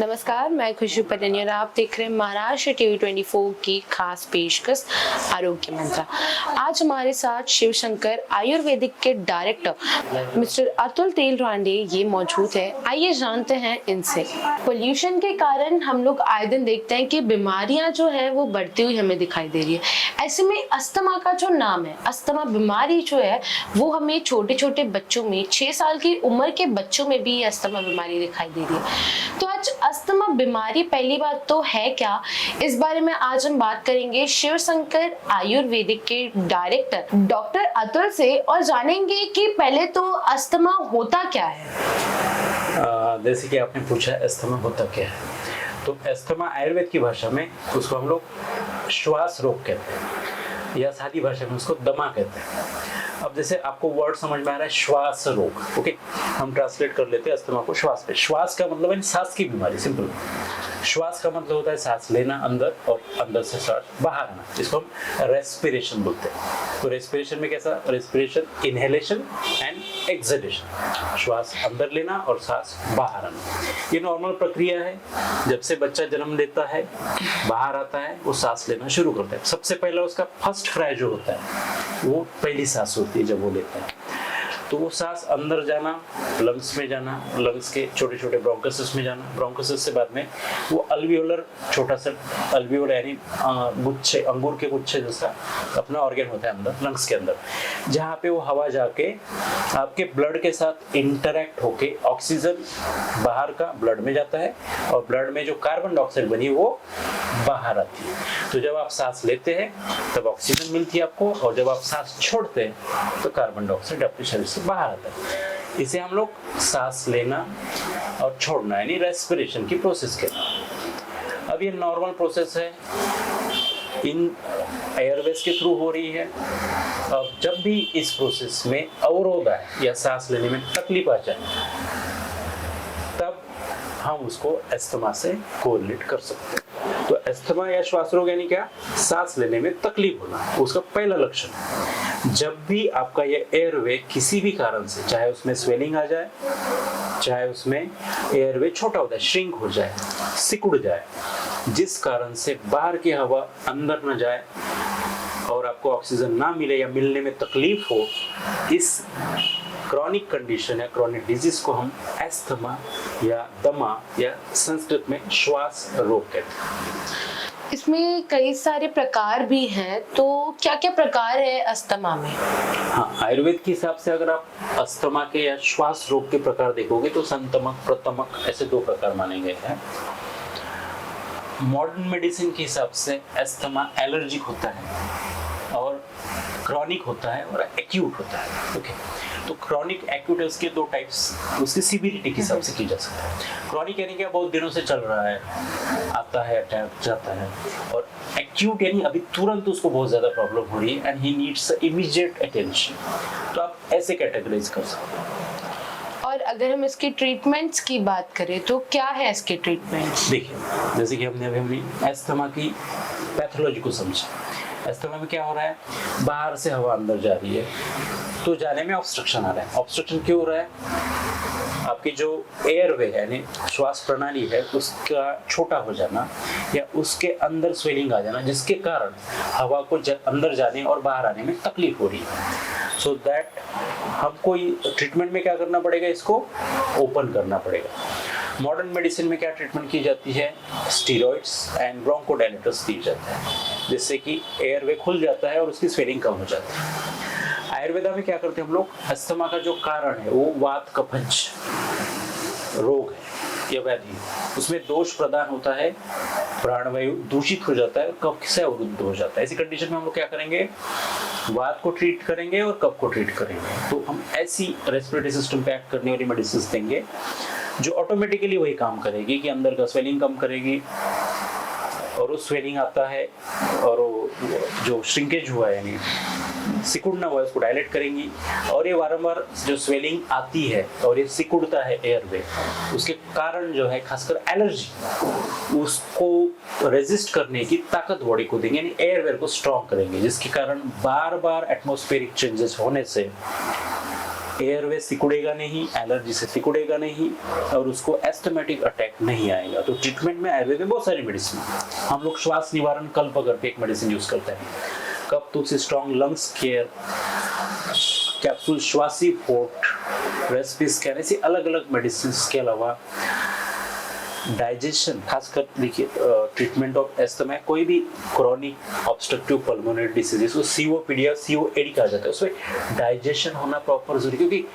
नमस्कार, मैं खुशबू पटनी और आप देख रहे हैं महाराष्ट्र टीवी 24 की खास पेशकश आरोग्य मंत्र। आज हमारे साथ शिव शंकर आयुर्वेदिक के डायरेक्टर मिस्टर अतुल तेलरांडे ये मौजूद है। आइए जानते हैं इनसे। पोल्यूशन के कारण हम लोग आए दिन देखते हैं कि बीमारियां जो है वो बढ़ती हुई हमें दिखाई दे रही है। ऐसे में अस्थमा का जो नाम है, अस्थमा बीमारी जो है वो हमें छोटे छोटे बच्चों में 6 साल की उम्र के बच्चों में भी अस्थमा बीमारी दिखाई दे रही है। तो आज अस्थमा बीमारी पहली बात तो है क्या, इस बारे में आज हम बात करेंगे शिव शंकर आयुर्वेदिक के डायरेक्टर डॉक्टर अतुल से और जानेंगे कि पहले तो अस्थमा होता क्या है। जैसे कि आपने पूछा अस्थमा होता क्या है, तो अस्थमा आयुर्वेद की भाषा में उसको हम लोग श्वास रोग कहते हैं या सादी भाषा में उसको दमा कहते हैं। अब जैसे आपको वर्ड समझ में आ रहा है श्वास रोग, ओके, हम ट्रांसलेट कर लेते हैं अस्थमा को श्वास पे। श्वास का मतलब है सांस की बीमारी, सिंपल। श्वास का मतलब होता है सांस लेना अंदर और अंदर से सांस बाहर आना, जिसको हम रेस्पिरेशन बोलते हैं। तो रेस्पिरेशन में कैसा, रेस्पिरेशन इनहेलेशन एंड एक्सहेलेशन, श्वास अंदर लेना और सांस बाहर आना। ये नॉर्मल प्रक्रिया है। जब से बच्चा जन्म लेता है, बाहर आता है, वो सांस लेना शुरू करता है। सबसे पहला उसका फर्स्ट क्राई जो होता है वो पहली सांस होती है जब वो लेता है। तो वो सांस अंदर जाना, लंग्स में जाना, लंग्स के छोटे छोटे ब्रोंकोसिस में जाना, ब्रोंकोसिस से बाद में वो अल्वियोलर, छोटा सा अल्वियोलर यानी गुच्छे, अंगूर के गुच्छे जैसा अपना ऑर्गन होता है अंदर लंग्स के अंदर, जहाँ पे वो हवा जाके आपके ब्लड के साथ इंटरेक्ट होके ऑक्सीजन बाहर का ब्लड में जाता है और ब्लड में जो कार्बन डाइऑक्साइड बनी वो बाहर आती है। तो जब आप सांस लेते हैं तब ऑक्सीजन मिलती है आपको, और जब आप सांस छोड़ते हैं तो कार्बन डाइऑक्साइड आपके शरीर से बाहर आता है। इसे हम लोग सांस लेना और छोड़ना यानी रेस्पिरेशन की प्रोसेस कहते हैं। अब ये नॉर्मल प्रोसेस है, इन एयरवेज के थ्रू हो रही है। अब जब भी इस प्रोसेस में अवरोध आए या सांस लेने में तकलीफ आ जाए तब हम उसको अस्थमा से कोरिलेट कर सकते हैं। तो अस्थमा या श्वास रोग यानी क्या, सांस लेने में तकलीफ होना, उसका पहला लक्षण है। जब भी आपका ये एयरवे किसी भी कारण से, चाहे उसमें स्वेलिंग आ जाए, चाहे उसमें एयरवे छोटा हो जाए, श्रिंक हो जाए, सिकुड़ जाए, जिस कारण से बाहर की हवा अंदर न जाए और आपको ऑक्सीजन ना मिले या मिलने में तकलीफ हो, इस क्रॉनिक कंडीशन या क्रॉनिक डिजीज को हम अस्थमा या दमा या संस्कृत में श्वास रोग कहते हैं। इसमें कई सारे प्रकार भी हैं, तो क्या क्या प्रकार है अस्थमा में? हाँ, आयुर्वेद के हिसाब से अगर आप अस्थमा के या श्वास रोग के प्रकार देखोगे तो संतमक, प्रतमक ऐसे 2 प्रकार माने गए हैं। मॉडर्न मेडिसिन के हिसाब से अस्थमा एलर्जिक होता है और क्रॉनिक होता है और एक्यूट होता है, ओके। तो क्रॉनिक एक्यूट उसके 2 टाइप्स, उसकी सीवियरिटी के हिसाब से की जा सकता है। क्रॉनिक यानी क्या, बहुत दिनों से चल रहा है, आता है, अटैक जाता है, और एक्यूट यानी अभी तुरंत उसको बहुत ज्यादा प्रॉब्लम हो रही है and he needs immediate attention. तो आप ऐसे कैटेगराइज कर सकते हैं। और अगर हम इसके ट्रीटमेंट्स की बात करें तो क्या है इसके ट्रीटमेंट्स? देखिए, जैसे कि हमने अस्थमा की पैथोलॉजी को समझा। अस्थमा में क्या हो रहा है, बाहर से हवा अंदर जा रही है तो जाने में ऑब्स्ट्रक्शन आ रहा है। ऑब्स्ट्रक्शन क्यों हो रहा है, आपकी जो एयरवे है यानी श्वास प्रणाली है उसका छोटा हो जाना या उसके अंदर स्वेलिंग आ जाना, जिसके कारण हवा को अंदर जाने और बाहर आने में तकलीफ हो रही है। सो दैट हमको ट्रीटमेंट में क्या करना पड़ेगा, इसको ओपन करना पड़ेगा। मॉडर्न मेडिसिन में क्या ट्रीटमेंट की जाती है, स्टीरॉइड्स एंड ब्रोंकोडायलेटर्स दी जाता है, जिससे कि एयरवे खुल जाता है और उसकी स्वेलिंग कम हो जाती है। आयुर्वेदा में क्या करते हैं हम लोग, अस्थमा का जो कारण है वो वात कफज रोग है या व्याधि, उसमें दोष प्रदान होता है, प्राणवायु दूषित हो जाता है, कफ से अवरुद्ध हो जाता है। ऐसी कंडीशन में हम लोग क्या करेंगे, वात को ट्रीट करेंगे और कफ को ट्रीट करेंगे। तो हम ऐसी रेस्पिरेटरी सिस्टम पे एक्ट करने वाली मेडिसिन देंगे जो ऑटोमेटिकली वही काम करेगी कि अंदर का स्वेलिंग कम करेगी, और वो स्वेलिंग आता है और वो जो श्रिंकेज हुआ है यानी सिकुड़ना हुआ है उसको डायलेट करेंगी, और ये वारंवार जो स्वेलिंग आती है और ये सिकुड़ता है एयरवे, उसके कारण जो है खासकर एलर्जी, उसको रेजिस्ट करने की ताकत बॉडी को देंगे, यानी एयरवे को स्ट्रॉन्ग करेंगे, जिसके कारण बार बार एटमॉस्फेरिक चेंजेस होने से एयरवे सिकुड़ेगा नहीं, एलर्जी से सिकुड़ेगा नहीं, और उसको एस्थमेटिक अटैक नहीं आएगा। तो ट्रीटमेंट में आयुर्वेद में बहुत सारी मेडिसिन, हम लोग श्वास निवारण कल्प करके एक मेडिसिन यूज करते हैं, कफ Tulsi strong lungs care, capsule Shwasi forte, respi scan, ऐसी अलग अलग मेडिसिन के अलावा डाइजेशन, खासकर देखिए ट्रीटमेंट ऑफ एस्थमा, कोई भी क्रॉनिक ऑब्स्ट्रक्टिव पल्मोनरी डिसीज, इसको सीओपीडी या सीओएडी कहा जाता है, उसमें डाइजेशन होना प्रॉपर जरूरी, क्योंकि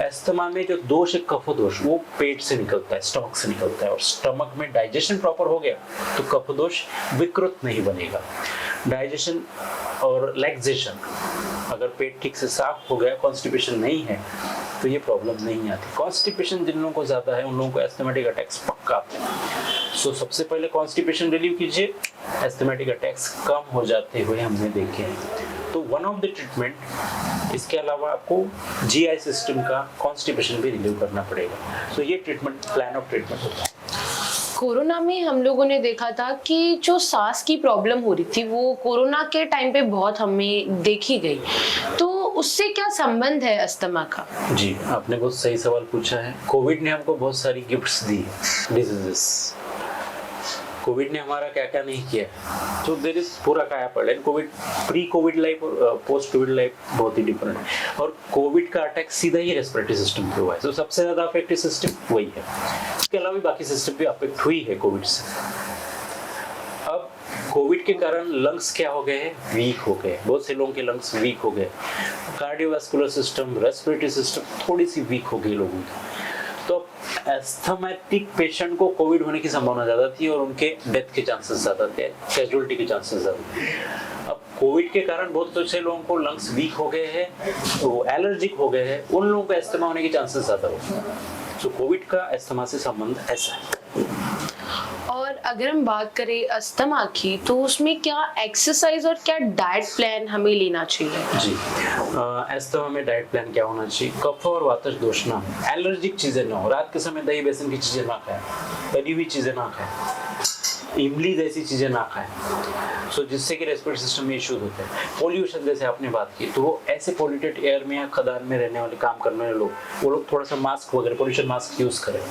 एस्थमा में जो दोष है कफदोष वो पेट से निकलता है, स्टमक से निकलता है, और स्टमक में डाइजेशन प्रॉपर हो गया तो कफदोष विकृत नहीं बनेगा। डाइजेशन और लैक्सेशन, अगर पेट ठीक से साफ हो गया, कॉन्स्टिपेशन नहीं है, तो ये प्रॉब्लम नहीं आती। कॉन्स्टिपेशन जिन लोगों को ज्यादा है उन लोगों को एस्थमेटिक अटैक्स पक्का आते हैं। सो सबसे पहले कॉन्स्टिपेशन रिलीव कीजिए, एस्थमेटिक अटैक्स कम हो जाते हुए हमने देखे हैं। तो वन ऑफ द ट्रीटमेंट, इसके अलावा आपको जीआई सिस्टम का कॉन्स्टिपेशन भी रिलीव करना पड़ेगा। सो ये ट्रीटमेंट प्लान ऑफ ट्रीटमेंट होता है। कोरोना में हम लोगों ने देखा था कि जो सांस की प्रॉब्लम हो रही थी वो कोरोना के टाइम पे बहुत हमें देखी गई, तो उससे क्या संबंध है अस्थमा का? जी, आपने बहुत सही सवाल पूछा है। कोविड ने हमको बहुत सारी गिफ्ट्स दी, डिजीजेस। कोविड ने हमारा क्या क्या नहीं किया, तो देयर इज पूरा काया पलट। कोविड, प्री कोविड लाइफ और पोस्ट कोविड लाइफ बहुत ही डिफरेंट है, और कोविड का अटैक सीधा ही रेस्पिरेटरी सिस्टम पे हुआ है, तो सबसे ज्यादा अफेक्टेड सिस्टम वही है। इसके अलावा भी बाकी सिस्टम भी अफेक्ट हुई है कोविड से। अब कोविड के कारण लंग्स क्या हो गए हैं, वीक हो गए, बहुत से लोगों के लंग्स वीक हो गए, कार्डियोवास्कुलर सिस्टम, रेस्पिरेटरी सिस्टम थोड़ी सी वीक हो गई लोगों की। तो एस्थमेटिक पेशेंट को कोविड होने की संभावना ज्यादा थी और उनके डेथ के चांसेस ज्यादा थे, कैजुअलिटी के चांसेस ज्यादा थे। अब कोविड के कारण बहुत से लोगों को लंग्स वीक हो गए हैं, वो एलर्जिक हो गए हैं, उन लोगों को एस्थमा होने के चांसेस ज्यादा हो गए। तो कोविड का एस्थमा से संबंध ऐसा है। और अगर हम बात करें अस्थमा की, तो उसमें क्या एक्सरसाइज और क्या डाइट प्लान हमें लेना चाहिए? जी, एस्थमा में डाइट प्लान क्या होना चाहिए? कफ और वातज दोष ना हो, एलर्जिक चीजें ना हो, रात के समय दही बेसन की चीजें ना खाएं, तली हुई चीजें ना खाएं, इमली जैसी चीजें ना खाएं, सो जिससे कि रेस्पिरेटरी सिस्टम में इश्यूज होते हैं। पोल्यूशन जैसे आपने बात की, तो वो ऐसे पोल्यूटेड एयर में या खदान में रहने वाले काम करने वाले लोग, वो लोग थोड़ा सा मास्क वगैरह, पोल्यूशन मास्क यूज करें।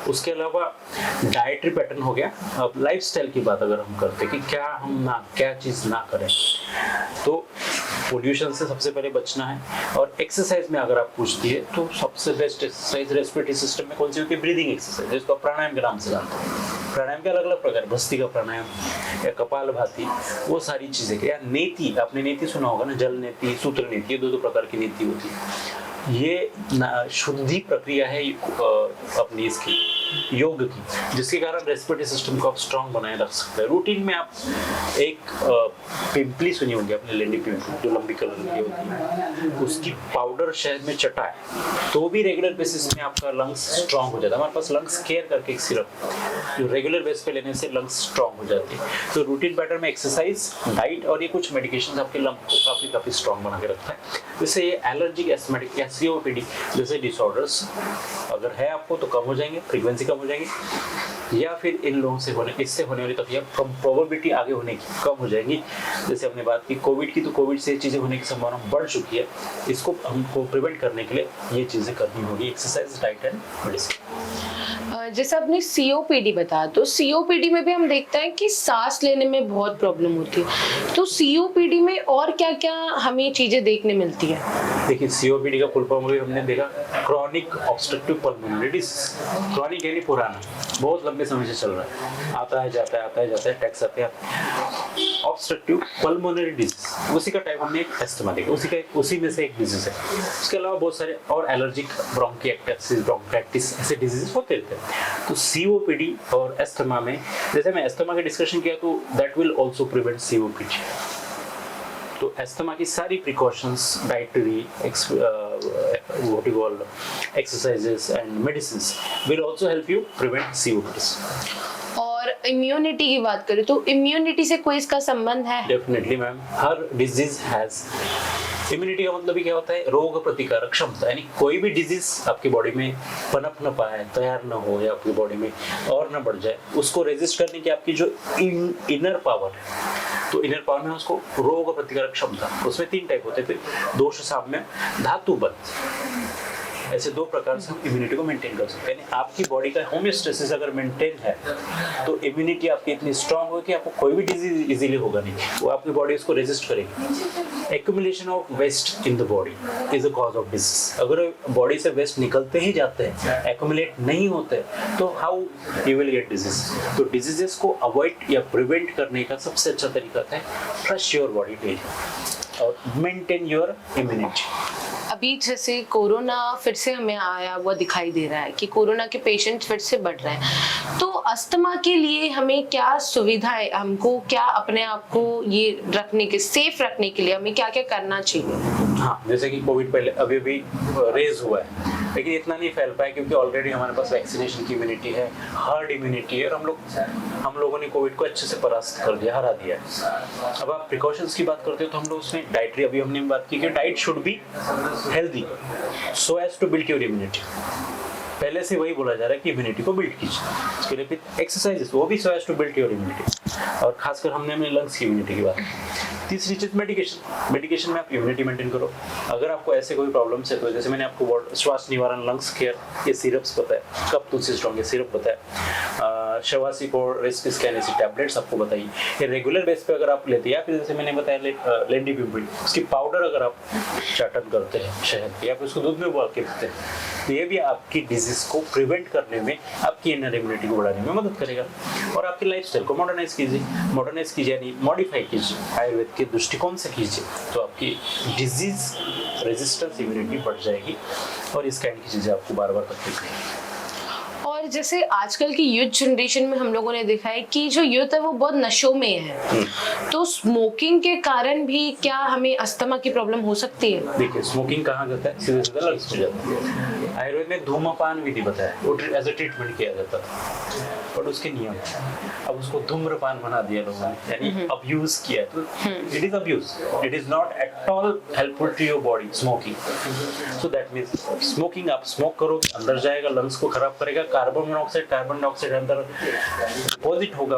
उसके अलावा डाइटरी पैटर्न हो गया। अब लाइफस्टाइल की बात अगर हम करते कि क्या चीज ना करें, तो पोल्यूशन से सबसे पहले बचना है। और एक्सरसाइज में अगर आप पूछती है तो सबसे बेस्ट एक्सरसाइज रेस्पिरेटरी सिस्टम में कौन सी होती है? ब्रीदिंग एक्सरसाइज, जिसको प्राणायाम के नाम से जानते हैं। प्राणायाम के अलग अलग प्रकार, भस्त्रिका प्राणायाम या कपालभाति, वो सारी चीजें, या नेति, आपने नेति सुना होगा ना, जल नेति, सूत्र नेति, ये दो प्रकार की नेति होती है। ये शुद्धि प्रक्रिया है अपनी इसकी योग की, जिसके कारण रेस्पिरेटरी सिस्टम को आप स्ट्रांग बनाए रख सकते हैं। रूटीन में आप एक पिंपली सुनी होगी आपने, लेंडी पिंपली, जो लंबी कलर की होती है, उसकी पाउडर शहद में चटाए तो भी रेगुलर बेसिस में आपका लंग्स स्ट्रांग हो जाता है। हमारे पास लंग्स केयर करके एक सिरप, जो रेगुलर बेस पे लेने से लंग्स स्ट्रांग हो जाती है। तो रूटीन पैटर्न में एक्सरसाइज, डाइट और ये कुछ मेडिकेशन आपके लंग को काफी स्ट्रांग बना के रखता है। जैसे ये एलर्जिक एस्थमेटिक या सीओपीडी जैसे डिसऑर्डर्स अगर है आपको तो कम हो जाएंगे, फ्रीक्वेंसी कम हो जाएगी, या फिर इन लोगों से इससे होने वाली तकलीफ, प्रोबेबिलिटी आगे होने की कम हो जाएगी। जैसे हमने बात की कोविड की, तो कोविड से चीजें होने की संभावना बढ़ चुकी है, इसको हमको प्रिवेंट करने के लिए ये चीजें करनी होगी, एक्सरसाइज, डाइट एंड मेडिसिन। जैसे आपने सीओपीडी बताया, तो सीओपीडी में भी हम देखते हैं कि सांस लेने में बहुत प्रॉब्लम होती है, तो सीओपीडी में और क्या क्या हमें चीजें देखने मिलती है? देखिए, सीओपीडी का फुल फॉर्म भी हमने देखा, chronic obstructive pulmonary disease. Chronic यानी पुराना, बहुत लंबे समय से चल रहा है, आता है जाता है, आता है जाता है, टैक्स आते हैं। ऑब्स्ट्रक्टिव पल्मोनरी डिजीज, उसी का टाइप हमने एक एस्थमा देखा, उसी में से एक डिजीज है। उसके अलावा बहुत सारे और एलर्जिक, ब्रोंकिएक्टाइटिस, ब्रोंकाइटिस, ऐसे डिजीज होते रहते हैं। तो सीओपीडी और एस्थमा में, जैसे मैं एस्थमा का डिस्कशन किया, तो that will also prevent COPD. तो एस्थमा की सारी precautions, dietary, what you call exercises and medicines will also help you prevent COPD. और इम्यूनिटी की बात करें तो इम्यूनिटी से कोई इसका संबंध है? Definitely ma'am, her disease has immunity का मतलब ही क्या होता है? रोग प्रतिकारक क्षमता, यानी कोई भी डिजीज आपकी बॉडी में पनप न पाए, तैयार न हो या आपकी बॉडी में और न बढ़ जाए, उसको रेजिस्ट करने की आपकी जो इनर पावर है, तो इनर पावर में उसको रोग प्रतिकारक क्षमता, उसमें 3 टाइप होते हैं, दोष साम्य, धातु बल, ऐसे 2 प्रकार से हम इम्यूनिटी को मेंटेन कर सकते हैं। यानी आपकी बॉडी का होमियोस्टेसिस अगर मेंटेन है तो इम्यूनिटी आपकी इतनी स्ट्रांग होगी कि आपको कोई भी डिजीज इजीली होगा नहीं, वो आपकी बॉडी उसको रेजिस्ट करेगी। Accumulation of waste in the body is a cause of disease. अगर बॉडी से वेस्ट निकलते ही जाते हैं, एक्यूमुलेट नहीं होते, तो how you will get disease. तो डिजीजेस को अवॉइड या प्रिवेंट करने का सबसे अच्छा तरीका है ट्रस्ट योर बॉडी डेली और मेंटेन योर इम्यूनिटी। अभी जैसे कोरोना फिर से हमें आया हुआ दिखाई दे रहा है कि कोरोना के पेशेंट फिर से बढ़ रहे हैं, तो अस्थमा के लिए हमें क्या सुविधाएं, हमको क्या अपने आप को ये रखने के, सेफ रखने के लिए हमें क्या क्या करना चाहिए? हाँ, जैसे कि कोविड पहले अभी भी रेज हुआ है, लेकिन इतना नहीं फैल पाया क्योंकि ऑलरेडी हमारे पास वैक्सीनेशन की इम्यूनिटी है, हर्ड इम्यूनिटी है, और हम लोगों ने कोविड को अच्छे से परास्त कर दिया, हरा दिया है। अब आप प्रिकॉशंस की बात करते हो तो हम लोग उसमें डाइटरी, अभी हमने बात की कि diet should be healthy so as to build your immunity. पहले से वही बोला जा रहा है कि इम्यूनिटी को बिल्ड कीजिए, उसके लिए फिर एक्सरसाइजेस, वो भी so as to build your immunity, और खासकर हमने अपने लंग्स की इम्यूनिटी की बात की। तीसरी चीज मेडिकेशन, मेडिकेशन में आप इम्यूनिटी मेंटेन करो। अगर आपको ऐसे कोई प्रॉब्लम्स है तो जैसे मैंने आपको श्वास निवारण, लंग्स केयर, ये सिरप्स बताए, कप तुलसी स्ट्रॉन्ग ये सिरप बताया, शवासी को रिस्क स्कैन ऐसी टैबलेट्स आपको बताइए, ये रेगुलर बेस पे अगर आप लेते हैं, या फिर जैसे मैंने बताया लेंडी पिम्पल, उसकी पाउडर अगर आप चाटन करते हैं शहद की, या फिर उसको दूध में उबाल के पीते हैं, तो ये भी आपकी डिजीज को प्रिवेंट करने में, आपकी इनर इम्यूनिटी को बढ़ाने में मदद करेगा। और आपकी लाइफस्टाइल को मॉडर्नाइज कीजिए यानी मॉडिफाई कीजिए, आयुर्वेद के दृष्टिकोण से कीजिए, तो आपकी डिजीज रेजिस्टेंस इम्यूनिटी बढ़ जाएगी और इस काइंड की चीजें आपको बार बार तकलीफ नहीं। और जैसे आजकल की यूथ जनरेशन में हम लोगों ने देखा है कि जो यूथ है वो बहुत नशों में है, तो स्मोकिंग के कारण भी क्या हमें अस्थमा की प्रॉब्लम हो सकती है? देखिए, स्मोकिंग कहाँ जाता है? सीधे सीधे लंग्स में जाता है। आयुर्वेद में धूम्रपान विधि बताया, वो एज ए ट्रीटमेंट किया जाता था, बट उसके नियम है। अब उसको धूम्रपान बना दिया लोगों ने, यानी अब्यूज किया, तो it is abuse, it is not at all helpful to your body smoking. So that means smoking, आप स्मोक करो, अंदर जाएगा, लंग्स को खराब करेगा, कार्बन डाइऑक्साइड अंदर डिपॉजिट होगा,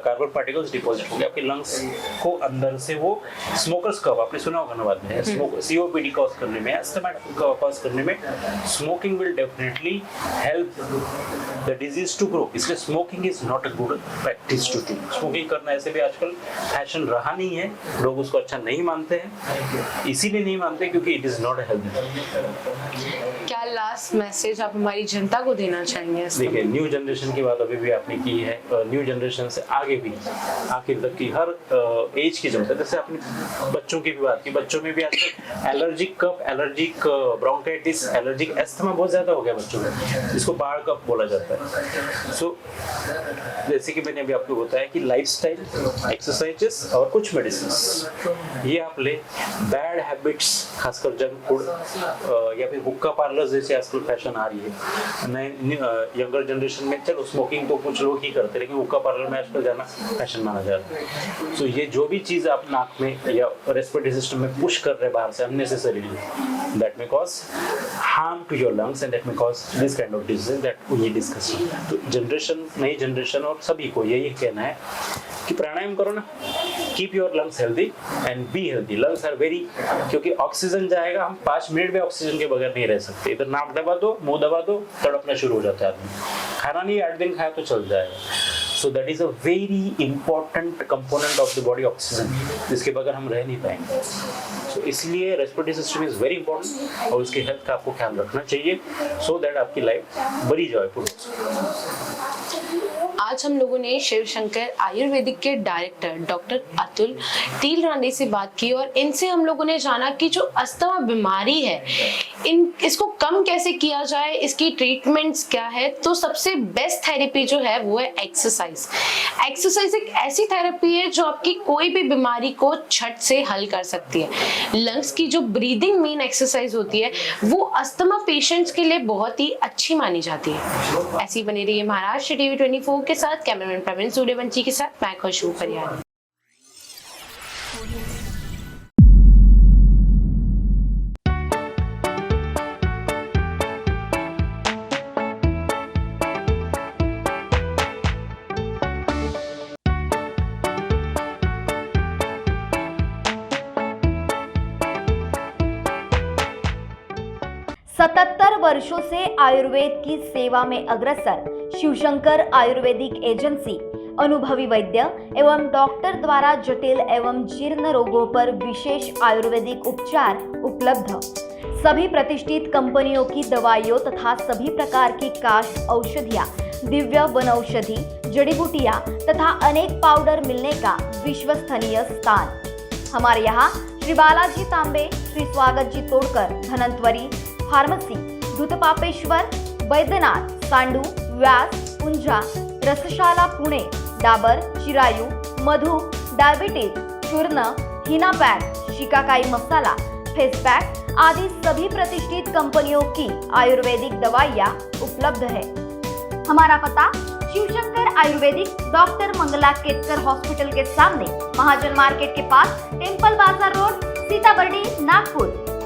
कार्बन पार्टिकल्स डिपॉजिट होंगे आपके लंग्स को अंदर से, वो स्मोकर्स कफ आपने सुना होगा ना बाद में, COPD कॉज करने में, अस्थमा कॉज करने में smoking will definitely help the disease to grow. इसलिए smoking is not a good practice to do. Smoking करना ऐसे भी आजकल फैशन रहा नहीं है, लोग उसको अच्छा नहीं मानते हैं, इसीलिए नहीं मानते क्योंकि इट इज नॉट हेल्दी। क्या लास्ट मैसेज आप हमारी जनता को देना चाहेंगे? देखिए, न्यू जनरेशन की बात अभी भी आपने की है, न्यू जनरेशन से आगे भी आखिर तक की हर एज की जरूरत है। जैसे आपने बच्चों की भी बात की, बच्चों में भी आजकल एलर्जिक कफ, एलर्जिक ब्रोंकाइटिस, एलर्जिक अस्थमा बहुत ज्यादा हो गया बच्चों में, जिसको बाढ़ कफ बोला जाता है। सो जैसे कि मैंने अभी आपको बताया कि लाइफस्टाइल, एक्सरसाइजेस और कुछ मेडिसिन ये आप ले। बैड हैबिट्स, खासकर जंक फूड या फिर हुक्का पार्लर जैसे आजकल फैशन आ रही है, नए यंगर जनरेशन में चलो स्मोकिंग तो कुछ लोग ही करते हैं, लेकिन हुक्का पार्लर में आजकल जाना फैशन माना जाता है। सो ये जो भी चीज आप नाक में या रेस्पिरेटरी सिस्टम में पुश कर रहे हैं बाहर से unnecessarily, that may cause harm to your lungs and that may cause this kind of disease that we discuss. तो जनरेशन, नई जनरेशन और सभी को यही कहना है कि प्राणायाम करो ना, keep your lungs healthy and be healthy. Lungs are very, क्योंकि ऑक्सीजन जाएगा, हम 5 मिनट में ऑक्सीजन के बगैर नहीं रह सकते। इधर नाक दबा दो, मुंह दबा दो, तड़पना शुरू हो जाता है आदमी। खाना नहीं 8 दिन खाया तो चल जाएगा। So that is a very important component of the body, oxygen, जिसके बगैर हम रह नहीं पाएंगे। सो इसलिए respiratory system is very important और उसकी हेल्थ का आपको ख्याल रखना चाहिए, सो दैट आपकी लाइफ बड़ी जॉयफुल हो। आज हम लोगों ने शिव शंकर आयुर्वेदिक के डायरेक्टर डॉक्टर अतुल टीलरांडे से बात की और इनसे हम लोगों ने जाना कि जो अस्थमा बीमारी है, इसको कम कैसे किया जाए, इसकी ट्रीटमेंट्स क्या है। तो सबसे बेस्ट थेरेपी जो है वो है एक्सरसाइज। एक्सरसाइज एक ऐसी थेरेपी है जो आपकी कोई भी बीमारी को झट से हल कर सकती है। लंग्स की जो ब्रीदिंग मेन एक्सरसाइज होती है वो अस्थमा पेशेंट्स के लिए बहुत ही अच्छी मानी जाती है। ऐसी बनी रही है महाराष्ट्र TV 24 के साथ कैमरामैन प्रवीण सूर्यवंशी के साथ मैं खुशबू परिहार। सतहत्तर वर्षों से आयुर्वेद की सेवा में अग्रसर शिवशंकर आयुर्वेदिक एजेंसी अनुभवी वैद्य एवं डॉक्टर द्वारा जटिल एवं जीर्ण रोगों पर विशेष आयुर्वेदिक उपचार उपलब्ध। सभी प्रतिष्ठित कंपनियों की दवाइयों तथा सभी प्रकार की काश औषधियाँ, दिव्य वनौषधि, जड़ी बूटियाँ तथा अनेक पाउडर मिलने का विश्वसनीय स्थान। हमारे यहाँ श्री बालाजी तांबे, श्री स्वागत जी तोड़कर, धनंतरी फार्मेसी, दूधपापेश्वर, बैद्यनाथ, सांडू, व्यास, पुंजा, रसशाला पुणे, डाबर, चिरायु, मधु, डायबिटीज, चूर्ण, हिना पैक, शिकाकाई मसाला, फेस पैक आदि सभी प्रतिष्ठित कंपनियों की आयुर्वेदिक दवाइयाँ उपलब्ध है। हमारा पता शिवशंकर आयुर्वेदिक, डॉक्टर मंगला केतकर हॉस्पिटल के सामने, महाजन मार्केट के पास, टेम्पल बाजार रोड, सीताबर्डी, नागपुर।